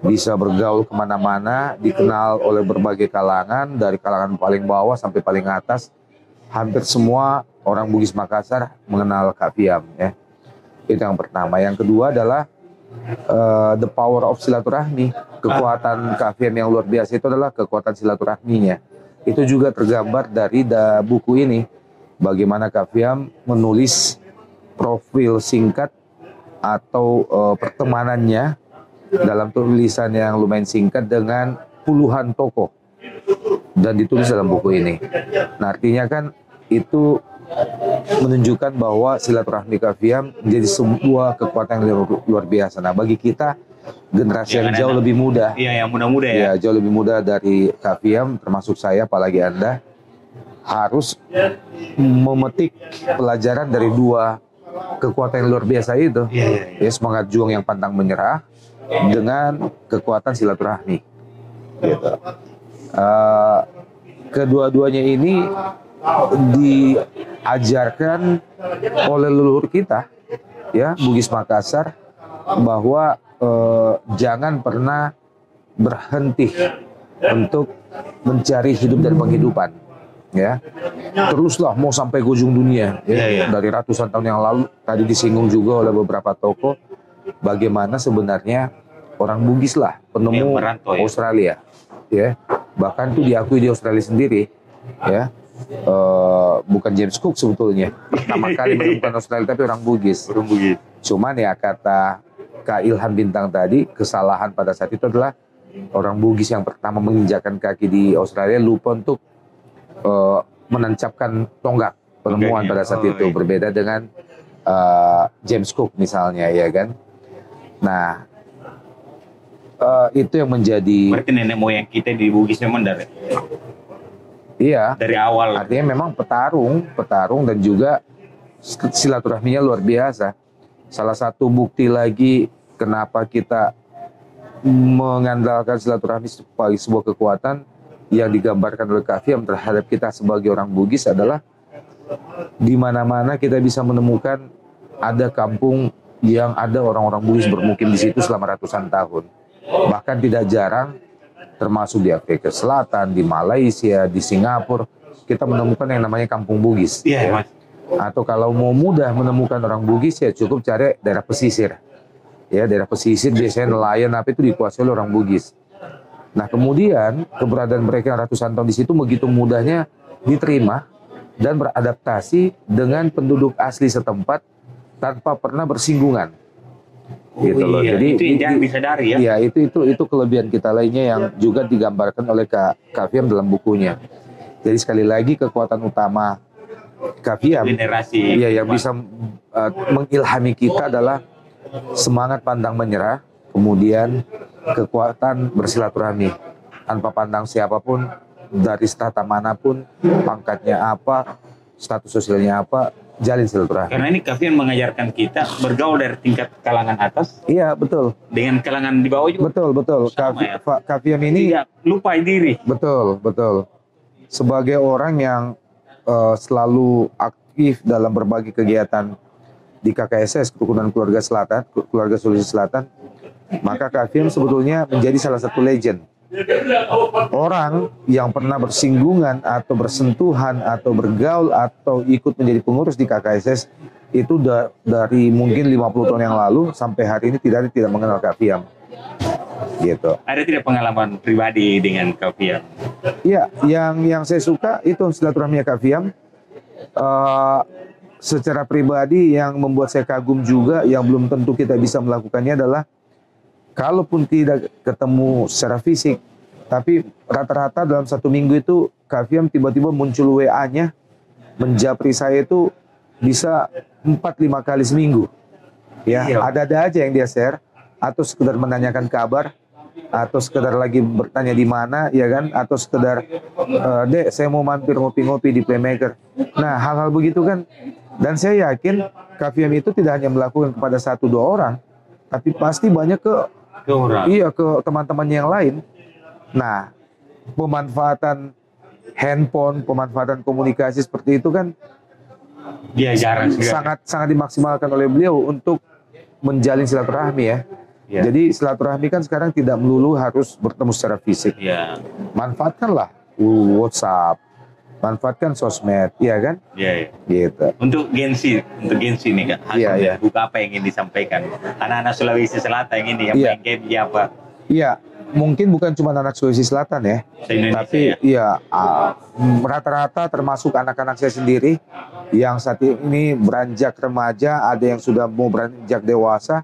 [SPEAKER 2] bisa bergaul kemana-mana, dikenal oleh berbagai kalangan, dari kalangan paling bawah sampai paling atas. Hampir semua orang Bugis Makassar mengenal Kak Fiam, ya. Itu yang pertama. Yang kedua adalah
[SPEAKER 5] the power of silaturahmi, kekuatan KFM yang luar biasa itu adalah kekuatan silaturahminya. Itu juga tergambar dari buku ini, bagaimana KFM menulis profil singkat atau pertemanannya dalam tulisan yang lumayan singkat dengan puluhan tokoh dan ditulis dalam buku ini. Nah, artinya kan itu menunjukkan bahwa silaturahmi KFM menjadi sebuah kekuatan yang luar biasa. Nah, bagi kita generasi yang jauh lebih muda,
[SPEAKER 1] yang muda-muda
[SPEAKER 5] ya jauh lebih muda dari KFM, termasuk saya, apalagi Anda, harus memetik pelajaran dari dua kekuatan yang luar biasa itu. Ya, semangat juang yang pantang menyerah dengan kekuatan silaturahmi. Gitu. Kedua-duanya ini diajarkan oleh leluhur kita, ya, Bugis Makassar, bahwa jangan pernah berhenti untuk mencari hidup dan penghidupan, ya. Teruslah mau sampai ke ujung dunia, ya. Dari ratusan tahun yang lalu tadi disinggung juga oleh beberapa tokoh bagaimana sebenarnya orang Bugis lah penemu Australia, ya. Bahkan itu diakui di Australia sendiri, ya. Bukan James Cook sebetulnya pertama kali menemukan Australia, tapi orang Bugis. Cuman ya kata Kak Ilham Bintang tadi, kesalahan pada saat itu adalah orang Bugis yang pertama menginjakan kaki di Australia lupa untuk menancapkan tonggak penemuan pada saat itu. Berbeda dengan James Cook misalnya, ya kan. Nah, itu yang menjadi.
[SPEAKER 1] Berarti nenek moyang kita di Bugis memang
[SPEAKER 5] Iya,
[SPEAKER 1] dari awal.
[SPEAKER 5] Artinya memang petarung dan juga silaturahminya luar biasa. Salah satu bukti lagi kenapa kita mengandalkan silaturahmi sebagai sebuah kekuatan yang digambarkan oleh KFM terhadap kita sebagai orang Bugis adalah di mana-mana kita bisa menemukan ada kampung yang ada orang-orang Bugis bermukim di situ selama ratusan tahun. Bahkan tidak jarang termasuk di Afrika Selatan, di Malaysia, di Singapura, kita menemukan yang namanya kampung Bugis.
[SPEAKER 1] Iya, Mas.
[SPEAKER 5] Atau kalau mau mudah menemukan orang Bugis, ya cukup cari daerah pesisir. Ya, daerah pesisir biasanya nelayan apa itu dikuasai oleh orang Bugis. Nah, kemudian keberadaan mereka yang ratusan tahun di situ begitu mudahnya diterima dan beradaptasi dengan penduduk asli setempat tanpa pernah bersinggungan. Gitu loh.
[SPEAKER 1] Iya,
[SPEAKER 5] Jadi
[SPEAKER 1] itu yang jangan disadari, ya.
[SPEAKER 5] Iya, itu kelebihan kita lainnya yang juga digambarkan oleh KFM dalam bukunya. Jadi sekali lagi kekuatan utama KFM yang bisa mengilhami kita adalah semangat pantang menyerah, kemudian kekuatan bersilaturahmi tanpa pandang siapapun, dari strata manapun, pangkatnya apa, status sosialnya apa, jalin silaturahmi.
[SPEAKER 1] Karena ini KFM mengajarkan kita bergaul dari tingkat kalangan atas.
[SPEAKER 5] Iya, betul.
[SPEAKER 1] Dengan kalangan di bawah juga.
[SPEAKER 5] Betul. KFM ini
[SPEAKER 1] tidak lupa diri.
[SPEAKER 5] Betul. Sebagai orang yang selalu aktif dalam berbagai kegiatan di KKSS, Kerukunan Keluarga Selatan, Keluarga Sulawesi Selatan, maka KFM sebetulnya menjadi salah satu legend. Orang yang pernah bersinggungan atau bersentuhan atau bergaul atau ikut menjadi pengurus di KKSS itu dari mungkin 50 tahun yang lalu sampai hari ini tidak mengenal KFM. Gitu.
[SPEAKER 1] Ada tidak pengalaman pribadi dengan KFM?
[SPEAKER 5] Iya, yang saya suka itu silaturahmi KFM. Secara pribadi yang membuat saya kagum juga, yang belum tentu kita bisa melakukannya adalah kalaupun tidak ketemu secara fisik, tapi rata-rata dalam satu minggu itu KFM tiba-tiba muncul WA-nya menjapri saya itu bisa 4-5 kali seminggu. Ya, ada-ada aja yang dia share, atau sekedar menanyakan kabar, atau sekedar lagi bertanya di mana, ya kan, atau sekedar Dek, saya mau mampir ngopi-ngopi di Playmaker. Nah, hal-hal begitu kan, dan saya yakin KFM itu tidak hanya melakukan kepada 1-2 orang, tapi pasti banyak ke teman-teman yang lain. Nah, pemanfaatan handphone, pemanfaatan komunikasi seperti itu kan sangat dimaksimalkan oleh beliau untuk menjalin silaturahmi, ya. Jadi silaturahmi kan sekarang tidak melulu harus bertemu secara fisik. Manfaatkanlah WhatsApp, manfaatkan sosmed, iya kan?
[SPEAKER 1] Iya, iya.
[SPEAKER 5] Gitu.
[SPEAKER 1] Untuk Gen Z nih Kak,
[SPEAKER 5] Iya, iya.
[SPEAKER 1] buka apa yang ingin disampaikan? Anak-anak Sulawesi Selatan ini yang
[SPEAKER 5] Iya.
[SPEAKER 1] main game ya apa?
[SPEAKER 5] Iya, mungkin bukan cuma anak Sulawesi Selatan ya,
[SPEAKER 1] Se-Indonesia,
[SPEAKER 5] tapi ya rata-rata termasuk anak-anak saya sendiri yang saat ini beranjak remaja, ada yang sudah mau beranjak dewasa.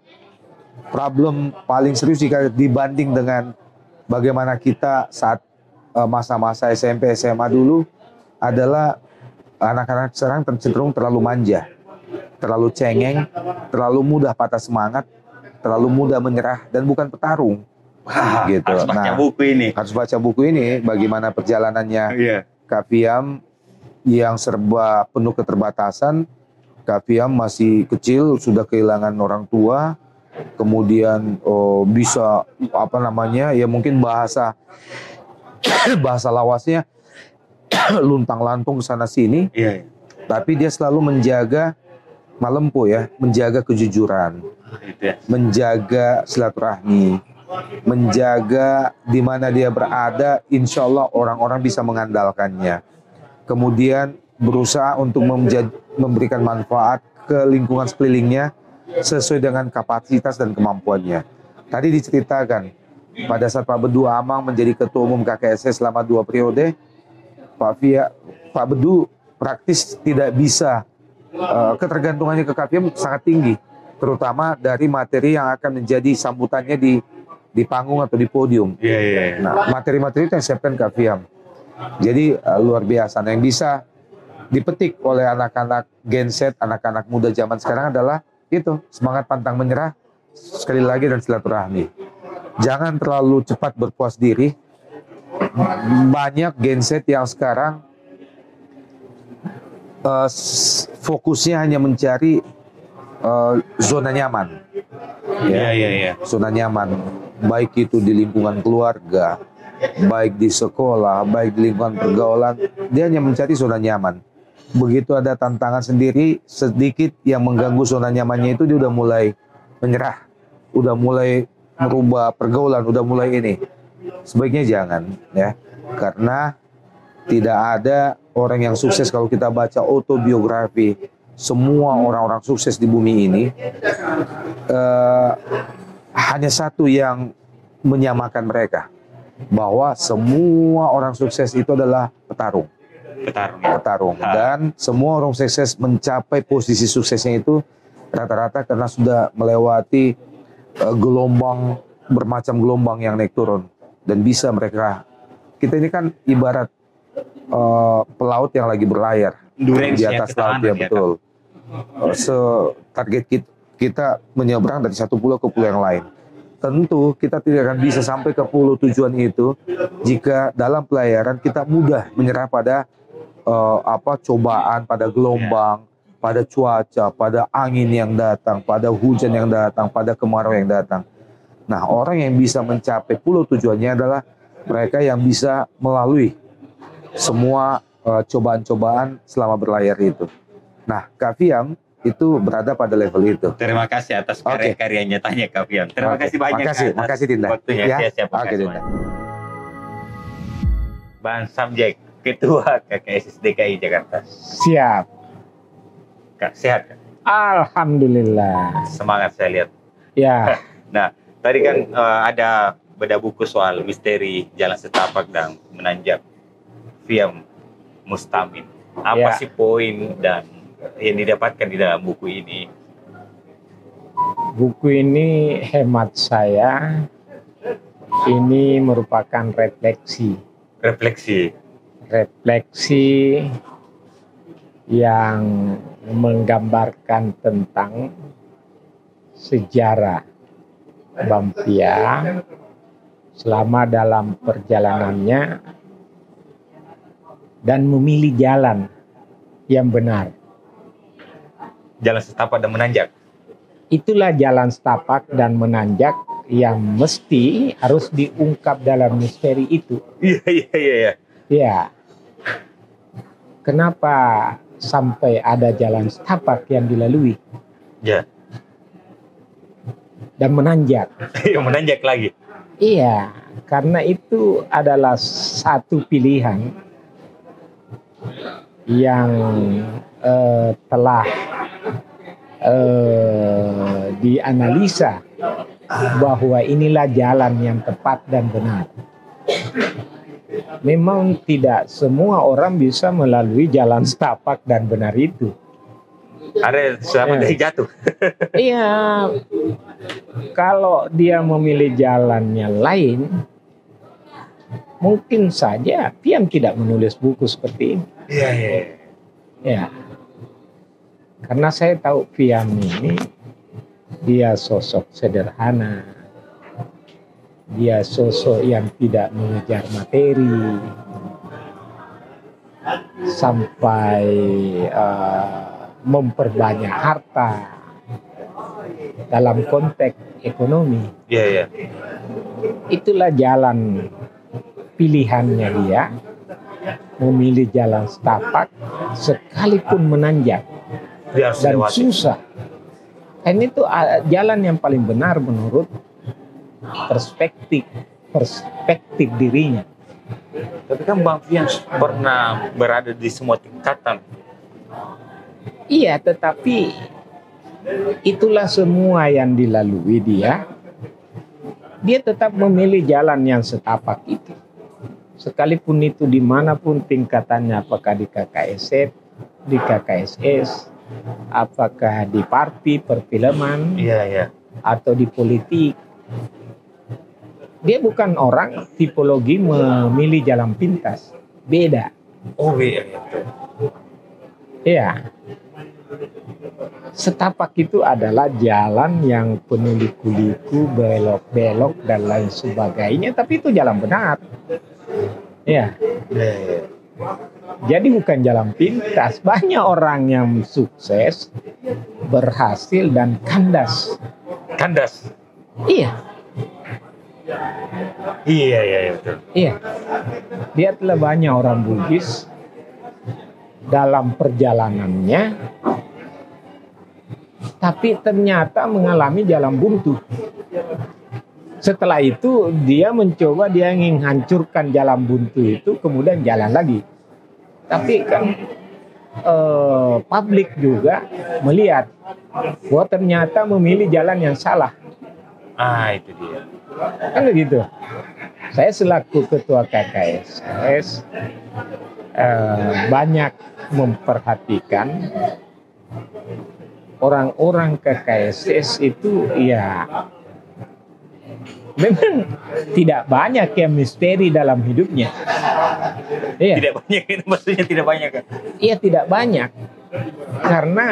[SPEAKER 5] Problem paling serius jika dibanding dengan bagaimana kita saat masa-masa SMP, SMA dulu adalah anak-anak sekarang cenderung terlalu manja, terlalu cengeng, terlalu mudah patah semangat, terlalu mudah menyerah dan bukan petarung.
[SPEAKER 1] Wah,
[SPEAKER 5] Gitu.
[SPEAKER 1] harus baca
[SPEAKER 5] Nah,
[SPEAKER 1] buku ini.
[SPEAKER 5] Harus baca buku ini bagaimana perjalanannya
[SPEAKER 1] Iya.
[SPEAKER 5] Kak Fiam yang serba penuh keterbatasan. Kak Fiam masih kecil sudah kehilangan orang tua, kemudian bisa apa namanya ya mungkin bahasa lawasnya luntang-lantung sana sini,
[SPEAKER 1] Iya.
[SPEAKER 5] tapi dia selalu menjaga malempo ya, menjaga kejujuran,
[SPEAKER 1] Itu ya.
[SPEAKER 5] menjaga silaturahmi, menjaga di mana dia berada, insya Allah orang-orang bisa mengandalkannya. Kemudian berusaha untuk memberikan manfaat ke lingkungan sekelilingnya sesuai dengan kapasitas dan kemampuannya. Tadi diceritakan, pada saat Pak Bedu Amang menjadi Ketua Umum KKSS selama 2 periode, Pak Bedu praktis tidak bisa, ketergantungannya ke KPM sangat tinggi, terutama dari materi yang akan menjadi sambutannya di panggung atau di podium.
[SPEAKER 1] Iya, iya.
[SPEAKER 5] Nah, materi-materi itu yang siapkan KPM. Jadi luar biasa. Nah, yang bisa dipetik oleh anak-anak Gen Z, anak-anak muda zaman sekarang adalah itu, semangat pantang menyerah, sekali lagi, dan silaturahmi. Jangan terlalu cepat berpuas diri. Banyak Gen Z yang sekarang fokusnya hanya mencari zona nyaman.
[SPEAKER 1] Iya, iya, iya.
[SPEAKER 5] Zona nyaman, baik itu di lingkungan keluarga, baik di sekolah, baik di lingkungan pergaulan, dia hanya mencari zona nyaman. Begitu ada tantangan sendiri, sedikit yang mengganggu zona nyamannya itu dia udah mulai menyerah, udah mulai merubah pergaulan, udah mulai ini. Sebaiknya jangan ya, karena tidak ada orang yang sukses. Kalau kita baca autobiografi semua orang-orang sukses di bumi ini, hanya satu yang menyamakan mereka, bahwa semua orang sukses itu adalah petarung. Petarung. Dan semua orang sukses mencapai posisi suksesnya itu rata-rata karena sudah melewati gelombang, bermacam gelombang yang naik turun, dan bisa mereka, kita ini kan ibarat pelaut yang lagi berlayar di atas laut ya, betul. Target kita menyeberang dari satu pulau ke pulau yang lain. Tentu kita tidak akan bisa sampai ke pulau tujuan itu jika dalam pelayaran kita mudah menyerah pada cobaan, pada gelombang, pada cuaca, pada angin yang datang, pada hujan yang datang, pada kemarau yang datang. Nah, orang yang bisa mencapai pulau tujuannya adalah mereka yang bisa melalui semua cobaan-cobaan selama berlayar itu. Nah, Kak Fiam itu berada pada level itu.
[SPEAKER 1] Terima kasih atas karya-karya nyatanya Kak Fiam. Terima kasih banyak.
[SPEAKER 5] Makasih Dinda.
[SPEAKER 1] Waktunya
[SPEAKER 5] Ya?
[SPEAKER 1] siap.
[SPEAKER 5] Oke, Dinda.
[SPEAKER 1] Bang Samjek, Ketua KKSS DKI Jakarta.
[SPEAKER 6] Siap.
[SPEAKER 1] Kak, sehat Kak?
[SPEAKER 6] Alhamdulillah.
[SPEAKER 1] Semangat saya lihat.
[SPEAKER 6] Ya,
[SPEAKER 1] Nah, tadi kan ada beda buku soal misteri jalan setapak dan menanjak Fiam Mustamin. Apa
[SPEAKER 6] Ya.
[SPEAKER 1] sih poin dan yang didapatkan di dalam buku ini?
[SPEAKER 6] buku ini hemat saya ini merupakan refleksi yang menggambarkan tentang sejarah Bampia selama dalam perjalanannya dan memilih jalan yang benar.
[SPEAKER 1] Jalan setapak dan menanjak.
[SPEAKER 6] Itulah jalan setapak dan menanjak yang mesti harus diungkap dalam misteri itu.
[SPEAKER 1] Iya.
[SPEAKER 6] Ya. Kenapa sampai ada jalan setapak yang dilalui
[SPEAKER 1] Ya.
[SPEAKER 6] dan menanjak?
[SPEAKER 1] Yang menanjak lagi.
[SPEAKER 6] Iya, karena itu adalah satu pilihan yang telah dianalisa bahwa inilah jalan yang tepat dan benar. Memang tidak semua orang bisa melalui jalan setapak dan benar itu.
[SPEAKER 1] Ada selamat dari jatuh.
[SPEAKER 6] Iya, kalau dia memilih jalan yang lain, mungkin saja Piam tidak menulis buku seperti ini.
[SPEAKER 1] Iya, iya.
[SPEAKER 6] Ya, karena saya tahu Piam ini dia sosok sederhana, dia sosok yang tidak mengejar materi sampai memperbanyak harta dalam konteks ekonomi.
[SPEAKER 1] Iya, iya.
[SPEAKER 6] Itulah jalan pilihannya dia, memilih jalan setapak sekalipun menanjak
[SPEAKER 1] Dia harus
[SPEAKER 6] dan
[SPEAKER 1] lewati.
[SPEAKER 6] susah. Dan itu jalan yang paling benar menurut perspektif dirinya.
[SPEAKER 1] Tapi kan Bang Fian pernah berada di semua tingkatan.
[SPEAKER 6] Iya, tetapi itulah semua yang dilalui dia. Dia tetap memilih jalan yang setapak itu. Sekalipun itu dimanapun tingkatannya, apakah di KKSF, di KKSS, apakah di parti perfilman,
[SPEAKER 1] Iya, iya.
[SPEAKER 6] atau di politik. Dia bukan orang tipologi memilih jalan pintas. Beda.
[SPEAKER 1] Oh, iya, iya.
[SPEAKER 6] Iya. Setapak itu adalah jalan yang penuh liku-liku, belok-belok dan lain sebagainya, tapi itu jalan benar. Iya.
[SPEAKER 1] Iya, iya.
[SPEAKER 6] Jadi bukan jalan pintas. Banyak orang yang sukses, berhasil dan kandas.
[SPEAKER 1] Kandas.
[SPEAKER 6] Iya,
[SPEAKER 1] Iya, iya, iya, betul.
[SPEAKER 6] iya. Lihatlah banyak orang Bugis dalam perjalanannya, tapi ternyata mengalami jalan buntu. Setelah itu dia mencoba, dia ingin hancurkan jalan buntu itu, kemudian jalan lagi. Tapi kan publik juga melihat bahwa ternyata memilih jalan yang salah.
[SPEAKER 1] Ah, itu dia.
[SPEAKER 6] Kan begitu. Saya selaku ketua KKSS banyak memperhatikan orang-orang KKSS itu, ya memang tidak banyak yang misteri dalam hidupnya. Iya.
[SPEAKER 1] Tidak banyak, maksudnya tidak banyak kan?
[SPEAKER 6] Iya, tidak banyak. Karena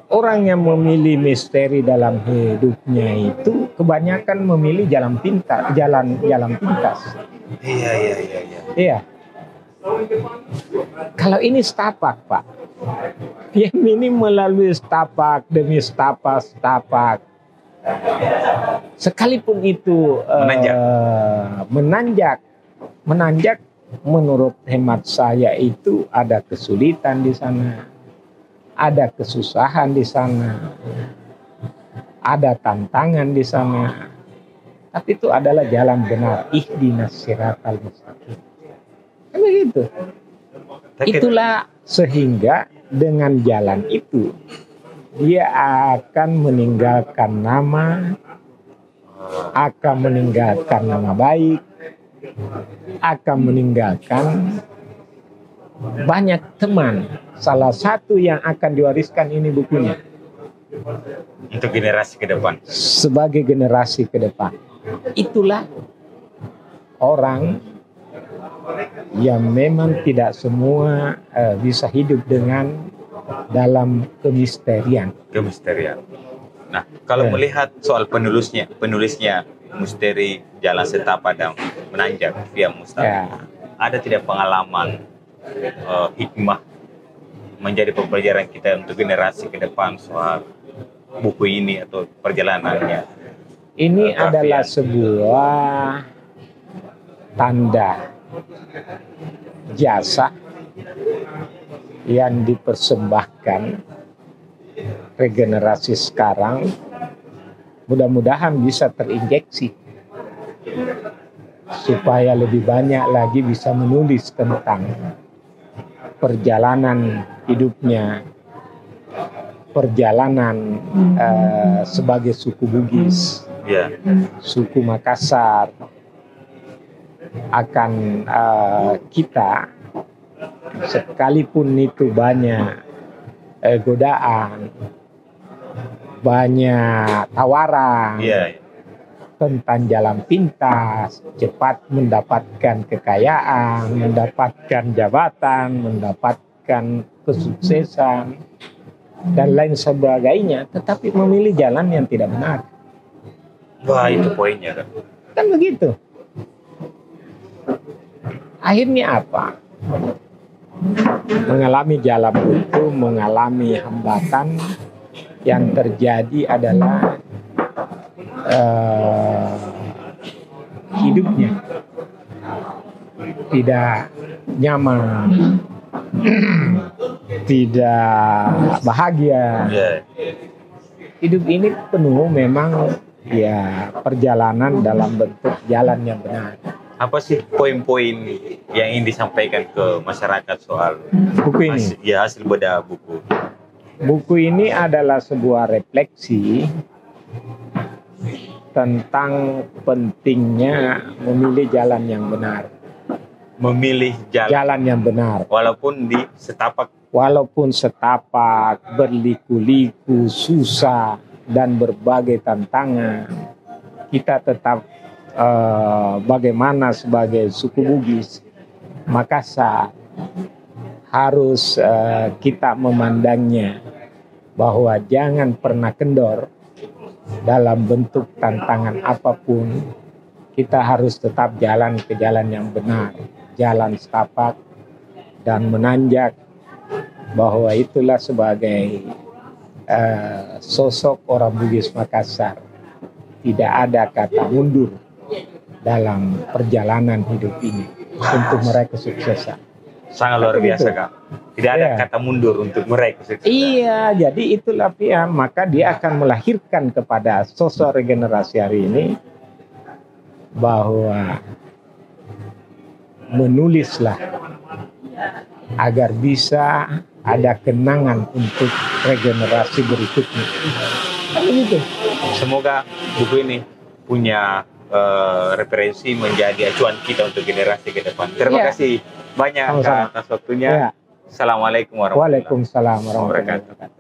[SPEAKER 6] orang yang memilih misteri dalam hidupnya itu kebanyakan memilih jalan pintas, jalan pintas.
[SPEAKER 1] Iya, iya, iya, iya.
[SPEAKER 6] Iya. Kalau ini setapak, Pak. Yang ini melalui setapak demi setapak. Sekalipun itu menanjak, menurut hemat saya itu ada kesulitan di sana, ada kesusahan di sana, ada tantangan di sana. Tapi itu adalah jalan benar. Ihdinas siratal mustaqim. Kan begitu. Itulah sehingga dengan jalan itu dia akan meninggalkan nama, akan meninggalkan nama baik, akan meninggalkan banyak teman. Salah satu yang akan diwariskan ini bukunya.
[SPEAKER 1] Untuk generasi ke depan.
[SPEAKER 6] Sebagai generasi ke depan. Itulah orang yang memang tidak semua bisa hidup dengan dalam kemisterian.
[SPEAKER 1] Nah, kalau melihat soal penulisnya misteri jalan setapak dan menanjak via Mustamin, ada tidak pengalaman hikmah menjadi pembelajaran kita untuk generasi ke depan soal buku ini atau perjalanannya?
[SPEAKER 6] Ini adalah sebuah tanda jasa yang dipersembahkan regenerasi sekarang, mudah-mudahan bisa terinjeksi supaya lebih banyak lagi bisa menulis tentang perjalanan hidupnya, perjalanan sebagai suku Bugis,
[SPEAKER 1] Ya.
[SPEAKER 6] suku Makassar, akan kita, sekalipun itu banyak godaan, banyak tawaran
[SPEAKER 1] Iya.
[SPEAKER 6] tentang jalan pintas, cepat mendapatkan kekayaan, mendapatkan jabatan, mendapatkan kesuksesan, dan lain sebagainya, tetapi memilih jalan yang tidak benar.
[SPEAKER 1] Wah, itu poinnya kan.
[SPEAKER 6] Kan begitu. Akhirnya apa? Mengalami jalan buntu, mengalami hambatan. Yang terjadi adalah hidupnya tidak nyaman, tidak bahagia.
[SPEAKER 1] Iya.
[SPEAKER 6] Hidup ini penuh memang ya perjalanan dalam bentuk jalan yang benar.
[SPEAKER 1] Apa sih poin-poin yang ingin disampaikan ke masyarakat soal
[SPEAKER 6] Buku ini,
[SPEAKER 1] hasil bedah buku?
[SPEAKER 6] buku ini adalah sebuah refleksi tentang pentingnya memilih jalan yang benar.
[SPEAKER 1] Memilih jalan
[SPEAKER 6] Jalan yang benar.
[SPEAKER 1] walaupun di setapak.
[SPEAKER 6] Walaupun setapak, berliku-liku, susah, dan berbagai tantangan, kita tetap bagaimana sebagai suku Bugis Makassar harus kita memandangnya bahwa jangan pernah kendor dalam bentuk tantangan apapun. Kita harus tetap jalan ke jalan yang benar, jalan setapak dan menanjak, bahwa itulah sebagai sosok orang Bugis Makassar. Tidak ada kata mundur dalam perjalanan hidup ini untuk meraih kesuksesan.
[SPEAKER 1] Sangat luar biasa, Kak. Tidak ada
[SPEAKER 6] Iya.
[SPEAKER 1] kata mundur untuk meraih kesuksesan.
[SPEAKER 6] Iya, jadi itulah Piam, maka dia akan melahirkan kepada sosok regenerasi hari ini bahwa menulislah agar bisa ada kenangan untuk regenerasi berikutnya. Kan begitu.
[SPEAKER 1] Semoga buku ini punya referensi menjadi acuan kita untuk generasi ke depan. Terima
[SPEAKER 6] Iya.
[SPEAKER 1] kasih banyak,
[SPEAKER 6] Sama-sama.
[SPEAKER 1] Kak, atas waktunya.
[SPEAKER 6] Ya.
[SPEAKER 1] Assalamualaikum warahmatullahi wabarakatuh.
[SPEAKER 6] Waalaikumsalam warahmatullahi wabarakatuh.